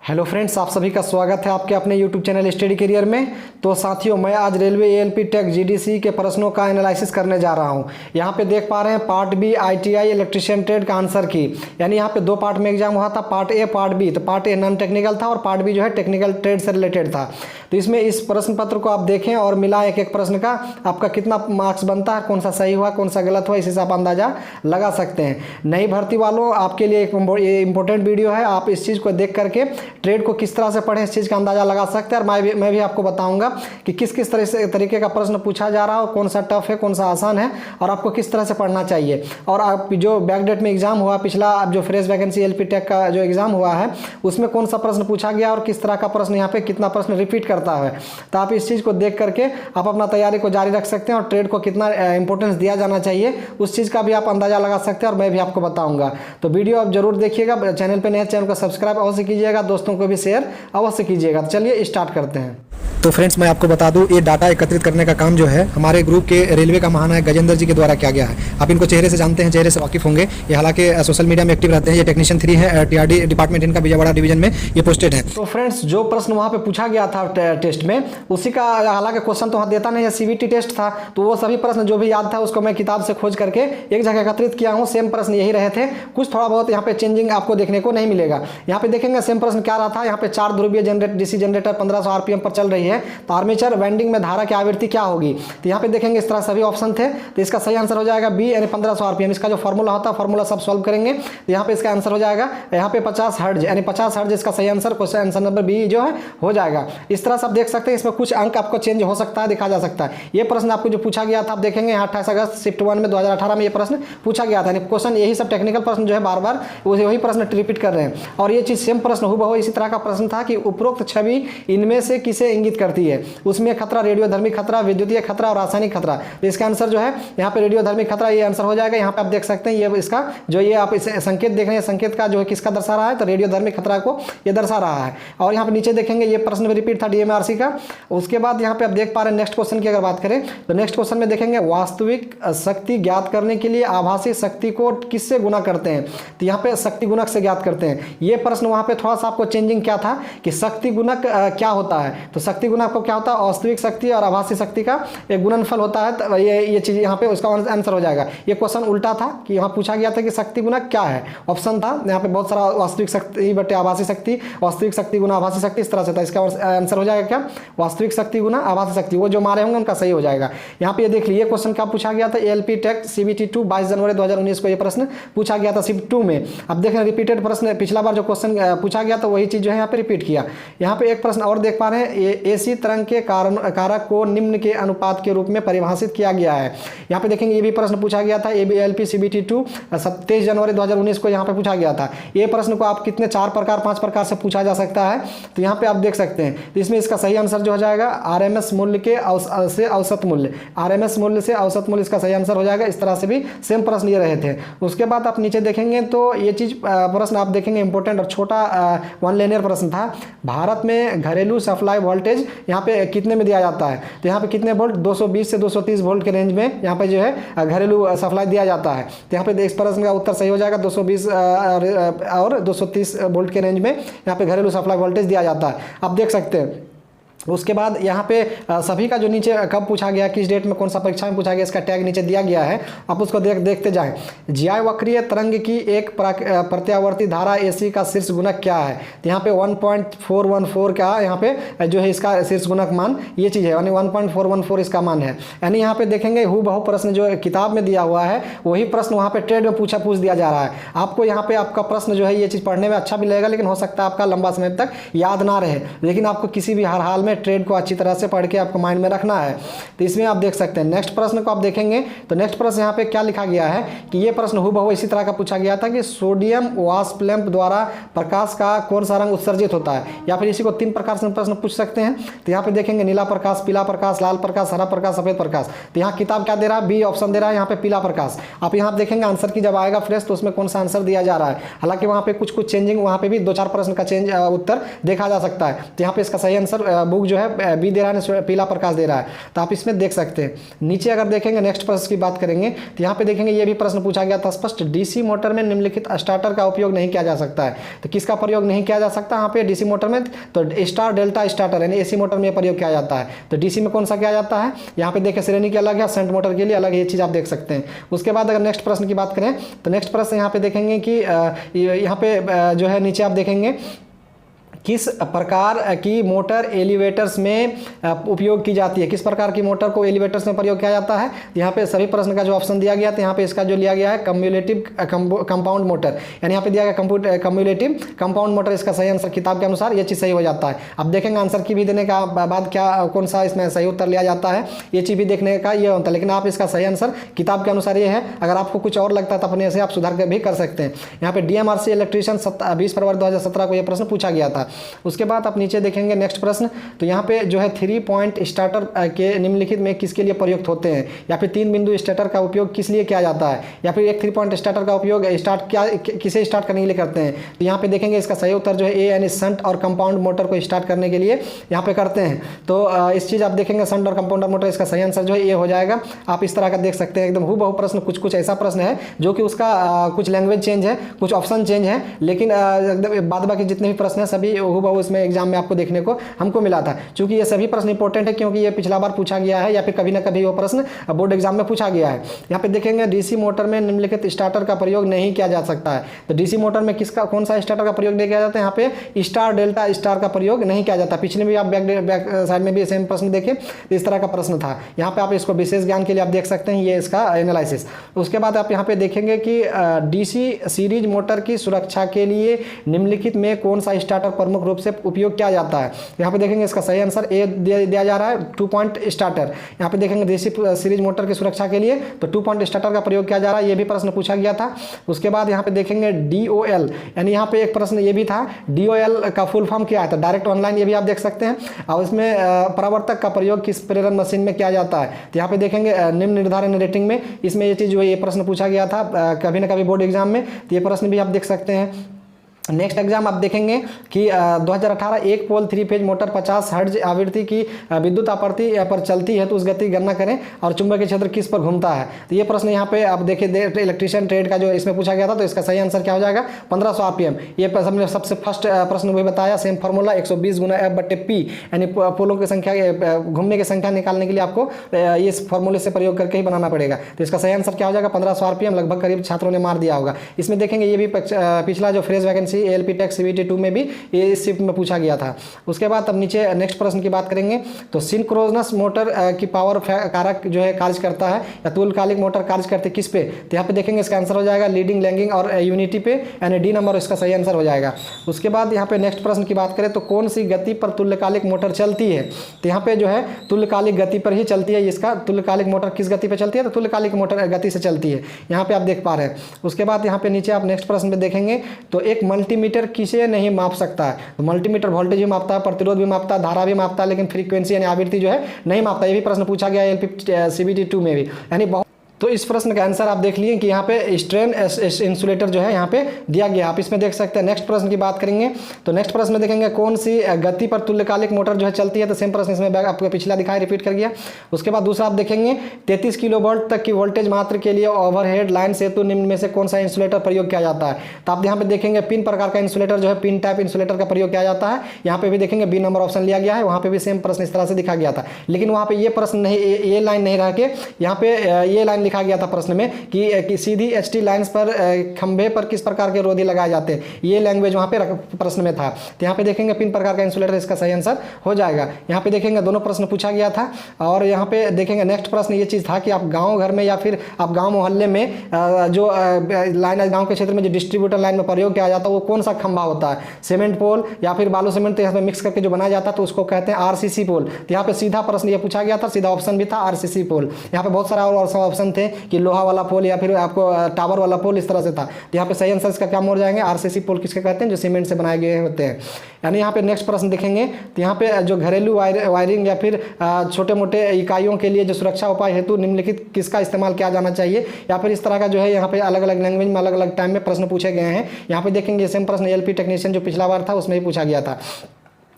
Hello friends, आप सभी का स्वागत है आपके अपने यूट्यूब चैनल स्टडी करियर में। तो साथियों, मैं आज रेलवे एएलपी टेक जीडीसी के प्रश्नों का एनालिसिस करने जा रहा हूं। यहां पे देख पा रहे हैं part b ITI electrician trade का आंसर की, यानी यहां पे दो पार्ट में एग्जाम हुआ था, पार्ट ए पार्ट बी। तो पार्ट ए नॉन टेक्निकल था और पार्ट बी जो है टेक्निकल ट्रेड से रिलेटेड था। तो इसमें इस प्रश्न पत्र को आप देखें और मिला एक एक प्रश्न का आपका कितना मार्क्स बनता है, कौन सा सही हुआ कौन सा गलत हुआ, इसी से आप अंदाजा लगा सकते हैं। नई भर्ती वालों, आपके लिए एक इंपॉर्टेंट वीडियो है। आप इस चीज़ को देख करके ट्रेड को किस तरह से पढ़ें, इस चीज़ का अंदाजा लगा सकते हैं। और मैं भी आपको बताऊंगा कि किस किस तरीके का प्रश्न पूछा जा रहा है, कौन सा टफ है कौन सा आसान है, और आपको किस तरह से पढ़ना चाहिए। और आप जो बैकडेट में एग्जाम हुआ पिछला, अब जो फ्रेश वैकेंसी एलपी टेक का जो एग्जाम हुआ है उसमें कौन सा प्रश्न पूछा गया और किस तरह का प्रश्न यहाँ पे कितना प्रश्न रिपीट करता है। तो आप इस चीज़ को देख करके आप अपना तैयारी को जारी रख सकते हैं और ट्रेड को कितना इंपॉर्टेंस दिया जाना चाहिए उस चीज़ का भी आप अंदाजा लगा सकते हैं, और मैं भी आपको बताऊंगा। तो वीडियो आप जरूर देखिएगा। चैनल पर नए, चैनल को सब्सक्राइब अवश्य कीजिएगा, दोस्तों को भी शेयर अवश्य कीजिएगा। तो चलिए स्टार्ट करते हैं। तो फ्रेंड्स, मैं आपको बता दूं, ये डाटा एकत्रित करने का काम जो है हमारे ग्रुप के रेलवे का महानायक गजेंद्र जी के द्वारा किया गया है। आप इनको चेहरे से जानते हैं, चेहरे से वाकिफ होंगे। ये हालांकि सोशल मीडिया में एक्टिव रहते हैं। ये टेक्नीशियन 3 है, टीआरडी डिपार्टमेंट इनका विजयवाड़ा डिवीजन में ये पोस्टेड है। तो फ्रेंड्स, जो प्रश्न वहाँ पे पूछा गया था टेस्ट में, उसी का हालांकि क्वेश्चन तो वहाँ देता नहीं है, सीबीटी टेस्ट था। तो वो सभी प्रश्न जो भी याद था उसको मैं किताब से खोज करके एक जगह एकत्रित किया हूँ। सेम प्रश्न यही रहे थे, कुछ थोड़ा बहुत यहाँ पे चेंजिंग आपको देखने को नहीं मिलेगा। यहाँ पे देखेंगे सेम प्रश्न क्या रहा था। यहाँ पे 4 ध्रुवीय डीसी जनरेटर 1500 आरपीएम पर चल रही है, तो आर्मेचर वाइंडिंग में धारा की आवृत्ति क्या होगी। तो यहाँ पे देखेंगे इस तरह सभी ऑप्शन थे, तो इसका सही आंसर हो जाएगा बी, यानी 1500 आरपीएम। इसका जो फॉर्मूला होता है फॉर्मूला सब सॉल्व करेंगे, तो यहाँ पे इसका आंसर हो जाएगा यहाँ पे 50 हर्ट्ज, यानी 50 हर्ट्ज इसका सही answer, question answer number b जो है हो जाएगा। इस तरह से आप देख सकते हैं, इसमें कुछ अंक आपको चेंज हो सकता है, दिखा जा सकता है। ये प्रश्न आपको जो पूछा गया था, आप देखेंगे 28 अगस्त शिफ्ट 1 में 2018 में ये प्रश्न पूछा गया था। क्वेश्चन यही सब टेक्निकल प्रश्न जो है बार बार वही प्रश्न रिपीट कर रहे हैं, और ये चीज सेम प्रश्न हूबहू इसी तरह का प्रश्न था कि उपरोक्त छवि इनमें से किसे इंगित करती है। उसमें खतरा, रेडियोधर्मी खतरा, विद्युतीय खतरा और रासायनिक खतरा। तो इसका आंसर जो है यहाँ पे रेडियोधर्मी खतरा ये आंसर हो जाएगा। यहाँ पे आप देख सकते हैं, ये इसका जो ये आप इसे संकेत देख रहे हैं, संकेत का जो है किसका दर्शा रहा है, तो रेडियोधर्मी खतरा को ये दर्शा रहा है। और यहाँ पे नीचे देखेंगे ये प्रश्न भी रिपीट था डीएमआरसी का। उसके बाद यहाँ पे आप देख पा रहे हैं नेक्स्ट क्वेश्चन की अगर बात करें, तो नेक्स्ट क्वेश्चन में देखेंगे वास्तविक शक्ति ज्ञात करने के लिए आभासी शक्ति को किससे गुना करते हैं। तो यहाँ पे शक्ति गुणक से ज्ञात करते हैं। ये प्रश्न वहाँ पे थोड़ा सा आपको चेंजिंग क्या था कि शक्ति गुणक क्या होता है। तो शक्ति गुणक को क्या होता है, वास्तविक शक्ति और आभासी शक्ति का एक गुणनफल होता है। तो ये चीज यहाँ पे उसका आंसर हो जाएगा। ये क्वेश्चन उल्टा था कि यहाँ पूछा गया था कि शक्ति गुणक क्या है, ऑप्शन था यहाँ पे बहुत सारा वास्तविक शक्ति बटे आभासी शक्ति, वास्तविक शक्ति गुना आभासी शक्ति, इस तरह से था। इसका आंसर हो जाएगा क्या, वास्तविक शक्ति गुना आभासी शक्ति। वो जो मारे होंगे उनका सही हो जाएगा। यहाँ पे ये देख लीजिए क्वेश्चन क्या पूछा गया था, एलपी टेक सीबीटी 2 22 जनवरी 2019 को ये प्रश्न पूछा गया था शिफ्ट 2 में। अब देखें रिपीटेड प्रश्न, पिछला बार जो क्वेश्चन पूछा गया था वही चीज जो है यहाँ पे रिपीट किया। यहाँ पे एक प्रश्न और देख पा रहे हैं, एसी तरंग के कारक को निम्न के अनुपात के रूप में परिभाषित किया गया है। यहाँ पे देखेंगे ये भी प्रश्न पूछा गया था, एलपी सीबीटी 2 23 जनवरी 2019 को यहाँ पे पूछा गया था। ये प्रश्न को आप कितने 4 प्रकार 5 प्रकार से पूछा जा सकता है, तो यहाँ पे आप देख सकते हैं। इसमें इसका सही आंसर जो हो जाएगा आरएमएस मूल्य के से औसत मूल्य, आरएमएस मूल्य से औसत मूल्य इसका सही आंसर हो जाएगा। इस तरह से भी सेम प्रश्न ये रहे थे। उसके बाद आप नीचे देखेंगे तो ये चीज प्रश्न आप देखेंगे इंपॉर्टेंट और छोटा 1 लाइनर प्रश्न था। भारत में घरेलू सप्लाई वोल्टेज यहाँ पे कितने में दिया जाता है। तो यहाँ पे कितने वोल्ट, 220 से 230 वोल्ट के रेंज में यहाँ पे जो है घरेलू सप्लाई दिया जाता है। तो यहाँ पे इस प्रश्न का उत्तर सही हो जाएगा, 220 और 230 वोल्ट के रेंज में यहाँ पे घरेलू सप्लाई वोल्टेज दिया जाता है, आप देख सकते हैं। उसके बाद यहाँ पे सभी का जो नीचे कब पूछा गया, किस डेट में, कौन सा परीक्षा में पूछा गया, इसका टैग नीचे दिया गया है, आप उसको देखते जाएं। ज्या वक्रीय तरंग की एक प्रत्यावर्ती धारा एसी का शीर्ष गुणक क्या है। तो यहाँ पे 1.414 का यहाँ पे जो है इसका शीर्ष गुणक मान ये चीज़ है, यानी 1.414 इसका मान है। यानी यहाँ पे देखेंगे हूबहू प्रश्न जो किताब में दिया हुआ है वही प्रश्न वहाँ पे ट्रेड में पूछ दिया जा रहा है। आपको यहाँ पे आपका प्रश्न जो है ये चीज़ पढ़ने में अच्छा भी लगेगा, लेकिन हो सकता है आपका लंबा समय तक याद ना रहे, लेकिन आपको किसी भी हर हाल में ट्रेड को अच्छी तरह से पढ़ के आपको माइंड में रखना है। तो इसमें आप देख सकते हैं नेक्स्ट प्रश्न को आप देखेंगे तो नेक्स्ट प्रश्न यहाँ पे क्या लिखा गया है कि ये प्रश्न हूबहू इसी तरह का पूछा गया था कि सोडियम वाष्प लैंप द्वारा प्रकाश का कौन सा रंग उत्सर्जित होता है, या फिर इसी को 3 प्रकार से प्रश्न पूछ सकते हैं। तो यहाँ पे देखेंगे नीला प्रकाश, पीला प्रकाश, लाल प्रकाश, हरा प्रकाश, सफेद प्रकाश। तो यहाँ किताब क्या दे रहा है, बी ऑप्शन दे रहा है यहाँ पे पीला प्रकाश। आप यहाँ देखेंगे आंसर की जब आएगा फ्रेश तो उसमें कौन सा आंसर दिया जा रहा है। हालांकि वहाँ पे कुछ चेंजिंग, वहाँ पे भी 2-4 प्रश्न का चेंज उत्तर देखा जा सकता है। तो यहाँ पे इसका सही आंसर बुक जो है बी दे रहा है, पीला प्रकाश दे रहा है, तो आप इसमें देख सकते हैं। नीचे अगर देखेंगे नेक्स्ट प्रश्न की बात करेंगे तो यहाँ पे देखेंगे ये भी प्रश्न पूछा गया था स्पष्ट, डीसी मोटर में निम्नलिखित स्टार्टर का उपयोग नहीं किया जा सकता है। तो किसका प्रयोग नहीं किया जा सकता यहाँ पे डीसी मोटर में? तो स्टार डेल्टा स्टार्टर यानी एसी मोटर में प्रयोग किया जाता है। तो डीसी में कौन सा किया जाता है? यहाँ पे देखिए श्रेणी के अलग है, शंट मोटर के लिए अलग, ये चीज़ आप देख सकते हैं। उसके बाद अगर नेक्स्ट प्रश्न की बात करें तो नेक्स्ट प्रश्न यहाँ पे देखेंगे कि यहाँ पे जो है नीचे आप देखेंगे किस प्रकार की मोटर एलिवेटर्स में उपयोग की जाती है, किस प्रकार की मोटर को एलिवेटर्स में प्रयोग किया जाता है। यहाँ पे सभी प्रश्न का जो ऑप्शन दिया गया था, यहाँ पे इसका जो लिया गया है कम्युलेटिव कंपाउंड मोटर, यानी यहाँ पे दिया गया कम्युलेटिव कंपाउंड मोटर, इसका सही आंसर किताब के अनुसार ये चीज़ सही हो जाता है। अब देखेंगे आंसर की भी देने का बाद क्या कौन सा इसमें सही उत्तर लिया जाता है, ये चीज़ भी देखने का ये होता है, लेकिन आप इसका सही आंसर किताब के अनुसार ये है। अगर आपको कुछ और लगता है तो अपने से आप सुधार भी कर सकते हैं। यहाँ पे DMRC इलेक्ट्रीशियन 20 फरवरी 2017 को यह प्रश्न पूछा गया था। उसके बाद आप नीचे देखेंगे नेक्स्ट प्रश्न, तो यहाँ पे जो है 3 पॉइंट स्टार्टर के निम्नलिखित में किसके लिए प्रयुक्त होते हैं, या फिर 3 बिंदु स्टार्टर का उपयोग किस लिए किया जाता है, या फिर एक 3 पॉइंट स्टार्टर का उपयोग किसे स्टार्ट करने के लिए करते हैं। तो यहाँ पे देखेंगे इसका सही उत्तर जो है ए यानी शंट और कंपाउंड मोटर को स्टार्ट करने के लिए यहाँ पे करते हैं। तो इस चीज़ आप देखेंगे शंट और कंपाउंडर मोटर, इसका सही आंसर जो है ये हो जाएगा। आप इस तरह का देख सकते हैं एकदम हूबहू प्रश्न, कुछ ऐसा प्रश्न है जो कि उसका कुछ लैंग्वेज चेंज है, कुछ ऑप्शन चेंज है, लेकिन एकदम बाद बाकी जितने भी प्रश्न हैं सभी हूबहू इसमें एग्जाम में आपको देखने को हमको मिला था। क्योंकि ये सभी प्रश्न इंपॉर्टेंट है, क्योंकि ये पिछला बार पूछा गया है या फिर कभी ना कभी वो प्रश्न बोर्ड एग्जाम में पूछा गया है। यहाँ पे देखेंगे डीसी मोटर में निम्नलिखित स्टार्टर का प्रयोग नहीं किया जा सकता है। तो डीसी मोटर में किसका कौन सा स्टार्टर का प्रयोग नहीं किया जाता है? यहाँ पे स्टार डेल्टा स्टार का प्रयोग नहीं किया जाता। पिछले भी आप बैक साइड में भी सेम प्रश्न देखें, इस तरह का प्रश्न था। यहाँ पे आप इसको विशेष ज्ञान के लिए आप देख सकते हैं, ये इसका एनालिसिस। उसके बाद आप यहाँ पे देखेंगे कि डीसी सीरीज मोटर की सुरक्षा के लिए निम्नलिखित में कौन सा स्टार्टर प्रमुख रूप से उपयोग किया जाता है। यहाँ पे देखेंगे इसका सही आंसर ए दिया जा रहा है, 2 पॉइंट स्टार्टर। यहाँ पे देखेंगे डीसी सीरीज मोटर की सुरक्षा के लिए तो 2 पॉइंट स्टार्टर का प्रयोग किया जा रहा है, ये भी प्रश्न पूछा गया था। उसके बाद यहाँ पे देखेंगे DOL, यानी यहाँ पे एक प्रश्न ये भी था, DOL का फुल फॉर्म क्या है? तो डायरेक्ट ऑनलाइन, ये भी आप देख सकते हैं। और इसमें परावर्तक का प्रयोग किस प्रेरण मशीन में किया जाता है? तो यहाँ पे देखेंगे निम्न निर्धारण रेटिंग में, इसमें ये चीज़ जो है ये प्रश्न पूछा गया था कभी ना कभी बोर्ड एग्जाम में, तो ये प्रश्न भी आप देख सकते हैं। नेक्स्ट एग्जाम आप देखेंगे कि 2018 एक पोल 3 फेज मोटर 50 हर्ट्ज आवृत्ति की विद्युत आपूर्ति पर चलती है तो उस गति की गणना करें और चुंबकीय क्षेत्र किस पर घूमता है। तो ये प्रश्न यहाँ पे आप देखिए इलेक्ट्रीशियन ट्रेड का जो इसमें पूछा गया था, तो इसका सही आंसर क्या हो जाएगा? 1500 RPM। ये हमने सबसे फर्स्ट प्रश्न वही बताया, सेम फार्मूला 120 × F/P, यानी पोलों की संख्या घूमने की संख्या निकालने के लिए आपको इस फॉर्मूले से प्रयोग करके ही बनाना पड़ेगा। तो इसका सही आंसर क्या हो जाएगा? 1500 RPM। लगभग करीब छात्रों ने मार दिया होगा। इसमें देखेंगे ये भी पिछला जो फ्रेश वैकेंसी ALP टेक्स CBT 2 में भी ये शिफ्ट में पूछा गया था। उसके बाद अब नीचे नेक्स्ट प्रश्न की बात करेंगे, तो सिंक्रोनस मोटर की पावर कारक जो है कार्य करता है या तुल्यकालिक मोटर कार्य करते किस पे? तो यहाँ पे देखेंगे इसका आंसर हो जाएगा लीडिंग, लैगिंग और यूनिटी पे, यानी D नंबर इसका सही आंसर हो जाएगा। उसके बाद यहाँ पे नेक्स्ट प्रश्न की बात करें तो कौन सी गति पर तुल्यकालिक मोटर चलती है? तो यहाँ पे जो है तुल्यकालिक गति पर ही चलती है। इसका तुल्यकालिक मोटर किस गति पर चलती है? तो तुल्यकालिक मोटर गति से चलती है, यहाँ पे आप देख पा रहे हैं। उसके बाद यहाँ पे नीचे आप नेक्स्ट प्रश्न में देखेंगे तो एक मल्टीमीटर किसे नहीं माप सकता है? तो मल्टीमीटर वोल्टेज भी मापता है, प्रतिरोध भी मापता है, धारा भी मापता है, लेकिन फ्रीक्वेंसी यानी आवृत्ति जो है नहीं मापता। ये भी प्रश्न पूछा गया LP CBT 2 में भी, यानी बहुत। तो इस प्रश्न का आंसर आप देख लिए कि यहाँ पे स्ट्रेन इंसुलेटर जो है यहाँ पे दिया गया, आप इसमें देख सकते हैं। नेक्स्ट प्रश्न की बात करेंगे तो नेक्स्ट प्रश्न में देखेंगे कौन सी गति पर तुल्यकालिक मोटर जो है चलती है। तो सेम प्रश्न इसमें आपको पिछला दिखाया, रिपीट कर गया। उसके बाद दूसरा आप देखेंगे 33 किलोवोल्ट तक की वोल्टेज मात्र के लिए ओवरहेड लाइन सेतु निम्न में से कौन सा इंसुलेटर प्रयोग किया जाता है? तो आप यहाँ पे देखेंगे पिन प्रकार का इंसुलेटर जो है पिन टाइप इंसुलेटर का प्रयोग किया जाता है। यहाँ पे भी देखेंगे B नंबर ऑप्शन लिया गया है, वहाँ पे भी सेम प्रश्न इस तरह से दिखा गया था, लेकिन वहाँ पे ये प्रश्न नहीं, ये लाइन नहीं रह के यहाँ पे ये लाइन लिखा गया था प्रश्न में कि सीधी HT लाइंस पर खंभे पर किस प्रकार के रोधी लगाए जाते हैं। ये लैंग्वेज वहाँ पे प्रश्न में था। तो यहाँ पे देखेंगे पिन प्रकार का इंसुलेटर, इसका सही आंसर हो जाएगा। यहाँ पे देखेंगे दोनों प्रश्न पूछा गया था। और यहाँ पे देखेंगे नेक्स्ट प्रश्न ये चीज़ था कि आप गाँव घर में या फिर आप गाँव मोहल्ले में जो लाइन गाँव के क्षेत्र में जो डिस्ट्रीब्यूटर लाइन में प्रयोग किया जाता है वो कौन सा खंभा होता है? सीमेंट पोल या फिर बालू सीमेंट यहाँ पे मिक्स करके जो बनाया जाता है तो उसको कहते हैं RCC पोल। तो यहाँ पे सीधा प्रश्न ये पूछा गया था, सीधा ऑप्शन भी था RCC पोल। यहाँ पे बहुत सारा और ऑप्शन थे कि लोहा वाला पोल या फिर आपको टावर वाला पोल, इस तरह से था। तो यहाँ पे सही आंसर इसका क्या मोड़ जाएंगे? RCC पोल किसके कहते हैं? जो सीमेंट से बनाए गए होते हैं। यानी यहाँ पे नेक्स्ट प्रश्न देखेंगे तो यहाँ पे जो घरेलू वायरिंग या फिर छोटे मोटे इकाइयों के लिए जो सुरक्षा उपाय हेतु निम्नलिखित किसका इस्तेमाल किया जाना चाहिए? या फिर इस तरह का जो है यहाँ पे अलग अलग लैंग्वेज में अलग अलग टाइम में प्रश्न पूछे गए हैं। यहाँ पे देखेंगे सेम प्रश्न LP टेक्नीशियन जो पिछला बार था उसमें ही पूछा गया था।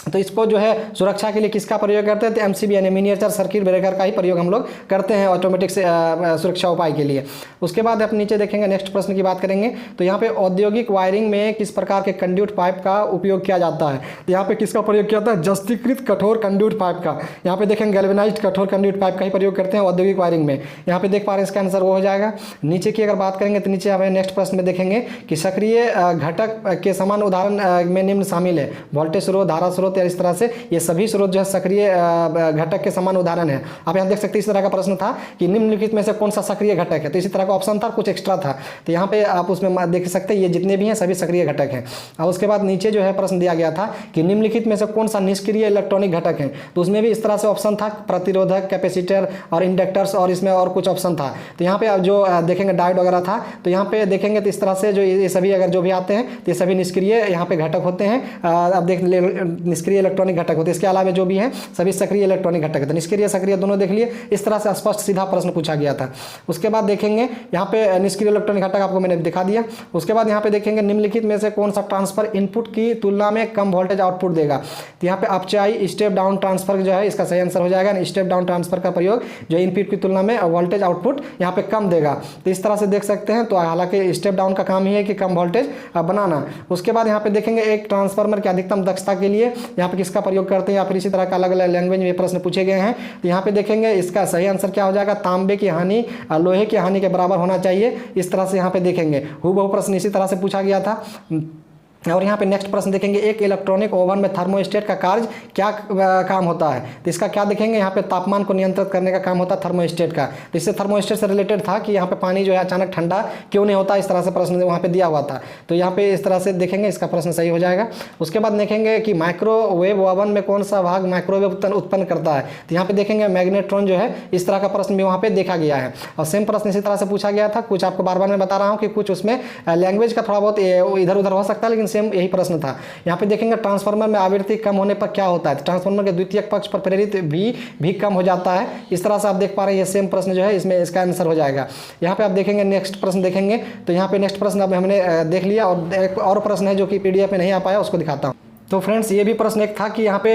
तो इसको जो है सुरक्षा के लिए किसका प्रयोग करते हैं, तो एमसीबी यानी मिनिएचर सर्किट ब्रेकर का ही प्रयोग हम लोग करते हैं ऑटोमेटिक से सुरक्षा उपाय के लिए। उसके बाद आप नीचे देखेंगे, नेक्स्ट प्रश्न की बात करेंगे तो यहाँ पे औद्योगिक वायरिंग में किस प्रकार के कंड्यूट पाइप का उपयोग किया जाता है, तो यहाँ पे किसका प्रयोग किया जाता है, जस्तीकृत कठोर कंड्यूट पाइप का। यहाँ पे देखेंगे गैल्वेनाइज्ड कठोर कंड्यूट पाइप का ही प्रयोग करते हैं औद्योगिक वायरिंग में। यहाँ पे देख पा रहे हैं इसका आंसर वो हो जाएगा। नीचे की अगर बात करेंगे तो नीचे हमें नेक्स्ट प्रश्न में देखेंगे कि सक्रिय घटक के समान उदाहरण में निम्न शामिल है, वोल्टेज स्रोत, धारा स्रोत, या इस तरह से ये सभी स्रोत जो है सक्रिय घटक के समान उदाहरण है। आप यहाँ देख सकते हैं इस तरह का प्रश्न था कि निम्नलिखित में से कौन सा सक्रिय घटक है, तो इसी तरह का ऑप्शन था, कुछ एक्स्ट्रा था, तो यहाँ पे आप उसमें देख सकते हैं ये जितने भी हैं सभी सक्रिय घटक हैं। और उसके बाद नीचे जो है प्रश्न दिया गया था कि निम्नलिखित में से कौन सा निष्क्रिय इलेक्ट्रॉनिक घटक है, तो उसमें भी इस तरह से ऑप्शन था, प्रतिरोधक, कैपेसिटर और इंडक्टर्स, और इसमें और कुछ ऑप्शन था। तो यहाँ पे आप जो देखेंगे डायोड वगैरह था, तो यहाँ पे देखेंगे तो इस तरह से जो ये सभी अगर जो भी आते हैं तो ये सभी निष्क्रिय यहाँ पे घटक होते हैं। आप देख निष्क्रिय इलेक्ट्रॉनिक घटक होते हैं, इसके अलावा जो भी हैं सभी सक्रिय इलेक्ट्रॉनिक घटक है। तो निष्क्रिय सक्रिय दोनों देख लिए, इस तरह से स्पष्ट सीधा प्रश्न पूछा गया था। उसके बाद देखेंगे यहाँ पे निष्क्रिय इलेक्ट्रॉनिक घटक आपको मैंने दिखा दिया। उसके बाद यहाँ पे देखेंगे निम्नलिखित में से कौन सा ट्रांसफर इनपुट की तुलना में कम वोल्टेज आउटपुट देगा, तो यहाँ पे अपचाई स्टेप डाउन ट्रांसफर जो है इसका सही आंसर हो जाएगा। स्टेप डाउन ट्रांसफर का प्रयोग जो इनपुट की तुलना में वोल्टेज आउटपुट यहाँ पे कम देगा, तो इस तरह से देख सकते हैं। तो हालांकि स्टेप डाउन का काम ही है कि कम वोल्टेज बनाना। उसके बाद यहाँ पे देखेंगे एक ट्रांसफार्मर की अधिकतम दक्षता के लिए यहाँ पे किसका प्रयोग करते हैं, या फिर इसी तरह का अलग अलग लैंग्वेज में प्रश्न पूछे गए हैं। तो यहाँ पे देखेंगे इसका सही आंसर क्या हो जाएगा, तांबे की हानि लोहे की हानि के बराबर होना चाहिए। इस तरह से यहाँ पे देखेंगे हूबहू प्रश्न इसी तरह से पूछा गया था। और यहाँ पे नेक्स्ट प्रश्न देखेंगे, एक इलेक्ट्रॉनिक ओवन में थर्मोस्टेट का कार्य क्या काम होता है, तो इसका क्या देखेंगे, यहाँ पे तापमान को नियंत्रित करने का काम होता है थर्मोस्टेट का। तो इससे थर्मोस्टेट से रिलेटेड था कि यहाँ पे पानी जो है अचानक ठंडा क्यों नहीं होता, इस तरह से प्रश्न वहाँ पे दिया हुआ था। तो यहाँ पे इस तरह से देखेंगे, इसका प्रश्न सही हो जाएगा। उसके बाद देखेंगे कि माइक्रोवेव ओवन में कौन सा भाग माइक्रोवेव उत्पन्न करता है, तो यहाँ पे देखेंगे मैग्नेट्रॉन जो है, इस तरह का प्रश्न भी वहाँ पे देखा गया है। और सेम प्रश्न इसी तरह से पूछा गया था। कुछ आपको बार बार मैं बता रहा हूँ कि कुछ उसमें लैंग्वेज का थोड़ा बहुत इधर उधर हो सकता है, लेकिन सेम यही प्रश्न था। यहाँ पे देखेंगे ट्रांसफार्मर में आवृत्ति कम होने पर क्या होता है, ट्रांसफार्मर के द्वितीयक पक्ष पर प्रेरित भी कम हो जाता है। इस तरह से आप देख पा रहे हैं, ये सेम प्रश्न जो है इसमें इसका आंसर हो जाएगा। यहाँ पे आप देखेंगे नेक्स्ट प्रश्न देखेंगे, तो यहाँ पे नेक्स्ट प्रश्न अब हमने देख लिया, और एक और प्रश्न है जो कि पीडीएफ में नहीं आ पाया, उसको दिखाता हूँ। तो फ्रेंड्स ये भी प्रश्न एक था कि यहाँ पे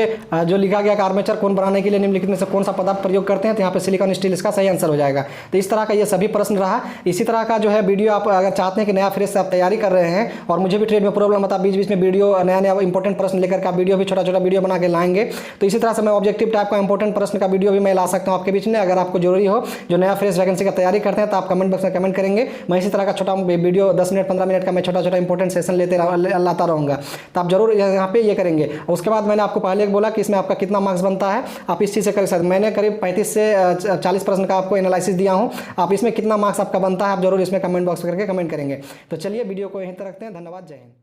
जो लिखा गया कि आर्मेचर कोन बनाने के लिए निम्नलिखित में से कौन सा पदार्थ प्रयोग करते हैं, तो यहाँ पे सिलिकॉन स्टील इसका सही आंसर हो जाएगा। तो इस तरह का ये सभी प्रश्न रहा। इसी तरह का जो है वीडियो आप अगर चाहते हैं कि नया फ्रेश से आप तैयारी कर रहे हैं और मुझे भी ट्रेड में प्रॉब्लम आता है, बीच बीच में वीडियो नया इंपॉर्टेंट प्रश्न लेकर के आप वीडियो भी छोटा छोटा वीडियो बना के लाएंगे, तो इसी तरह से मैं ऑब्जेक्टिव टाइप का इंपॉर्टेंट प्रश्न का वीडियो भी मैं ला सकता हूँ आपके बीच में। अगर आपको जरूरी हो जो नया फ्रेश वैकेंसी का तैयारी करते हैं तो आप कमेंट बॉक्स में कमेंट करेंगे, मैं इसी तरह का छोटा वीडियो 10 मिनट 15 मिनट का मैं छोटा छोटा इंपॉर्टेंट सेशन लाता रहूँगा। तो आप जरूर यहाँ पे ये करेंगे। उसके बाद मैंने आपको पहले बोला कि इसमें आपका कितना मार्क्स बनता है, आप इस चीज़ से कर सकते हैं। मैंने करीब 35 से 40 प्रश्न का आपको एनालिसिस दिया हूं, आप इसमें कितना मार्क्स आपका बनता है आप जरूर इसमें कमेंट बॉक्स में करके कमेंट करेंगे। तो चलिए वीडियो को यहीं तक रखते हैं। धन्यवाद, जय हिंद।